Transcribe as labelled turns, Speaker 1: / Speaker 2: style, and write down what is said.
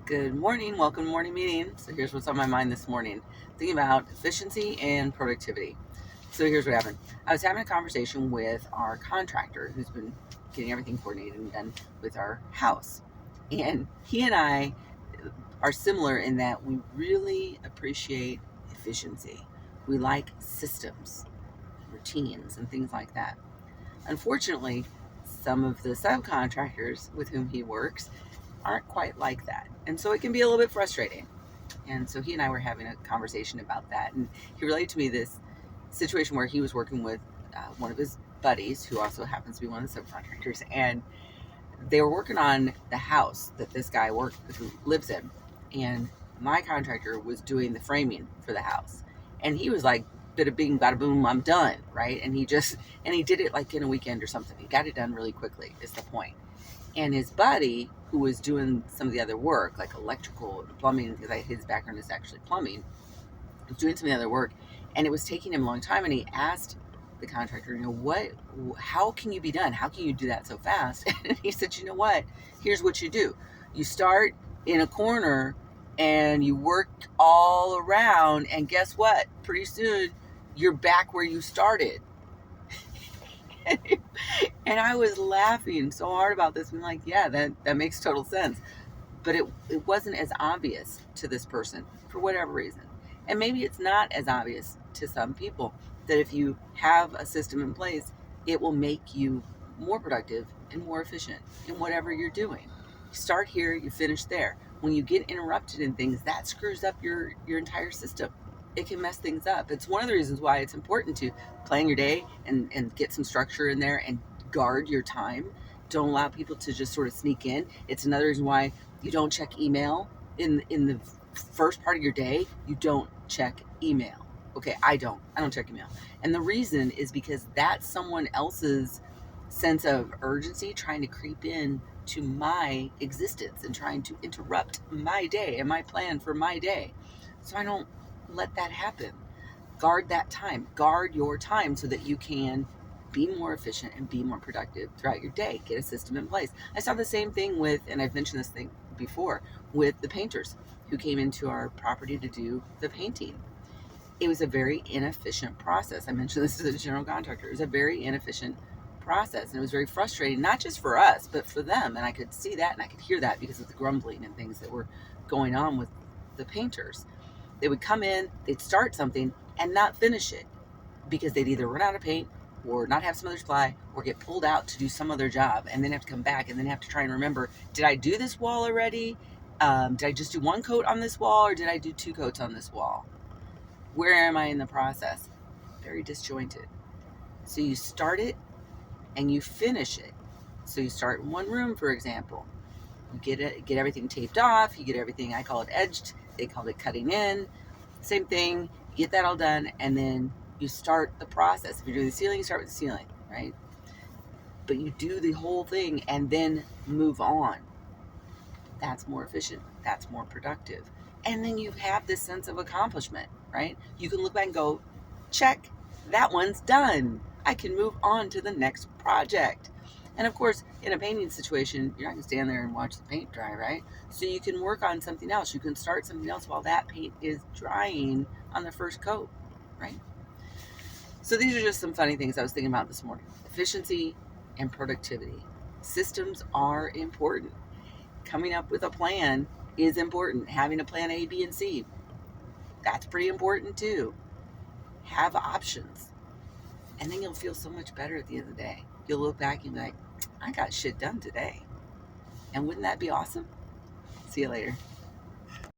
Speaker 1: Good morning. Welcome to morning meeting. So here's what's on my mind this morning. Thinking about efficiency and productivity. So here's what happened. I was having a conversation with our contractor who's been getting everything coordinated and done with our house. And he and I are similar in that we really appreciate efficiency. We like systems, routines, and things like that. Unfortunately, some of the subcontractors with whom he works aren't quite like that. And so it can be a little bit frustrating. And so he and I were having a conversation about that. And he related to me this situation where he was working with one of his buddies, who also happens to be one of the subcontractors. And they were working on the house that this guy who lives in. And my contractor was doing the framing for the house. And he was like, bada bing, bada boom, I'm done, right? And he did it like in a weekend or something. He got it done really quickly, is the point. And his buddy, who was doing some of the other work, like electrical and plumbing, because his background is actually plumbing, was doing some of the other work, and it was taking him a long time. And he asked the contractor, how can you be done? How can you do that so fast? And he said, you know what? Here's what you do. You start in a corner and you work all around, and guess what? Pretty soon you're back where you started. And I was laughing so hard about this. I'm like, yeah, that makes total sense. But it wasn't as obvious to this person for whatever reason. And maybe it's not as obvious to some people that if you have a system in place, it will make you more productive and more efficient in whatever you're doing. You start here, you finish there. When you get interrupted in things, that screws up your entire system. It can mess things up. It's one of the reasons why it's important to plan your day and get some structure in there and guard your time. Don't allow people to just sort of sneak in. It's another reason why you don't check email in the first part of your day. You don't check email. Okay, I don't check email. And the reason is because that's someone else's sense of urgency trying to creep in to my existence and trying to interrupt my day and my plan for my day. So I don't let that happen. Guard that time. Guard your time so that you can be more efficient and be more productive throughout your day. Get a system in place. I saw the same thing with, and I've mentioned this thing before, with the painters who came into our property to do the painting. It was a very inefficient process. I mentioned this to the general contractor. It was a very inefficient process, and it was very frustrating, not just for us, but for them. And I could see that and I could hear that because of the grumbling and things that were going on with the painters. They would come in, they'd start something and not finish it because they'd either run out of paint or not have some other supply or get pulled out to do some other job and then have to come back and then have to try and remember, did I do this wall already? Did I just do one coat on this wall or did I do two coats on this wall? Where am I in the process? Very disjointed. So you start it and you finish it. So you start in one room, for example. You get everything taped off, you get everything, I call it edged, they call it cutting in. Same thing, you get that all done, and then you start the process. If you're doing the ceiling, you start with the ceiling, right? But you do the whole thing and then move on. That's more efficient. That's more productive. And then you have this sense of accomplishment, right? You can look back and go, check, that one's done. I can move on to the next project. And of course, in a painting situation, you're not going to stand there and watch the paint dry, right? So you can work on something else. You can start something else while that paint is drying on the first coat, right? So these are just some funny things I was thinking about this morning. Efficiency and productivity. Systems are important. Coming up with a plan is important. Having a plan A, B, and C, that's pretty important too. Have options. And then you'll feel so much better at the end of the day. You'll look back and be like, I got shit done today. And wouldn't that be awesome? See you later.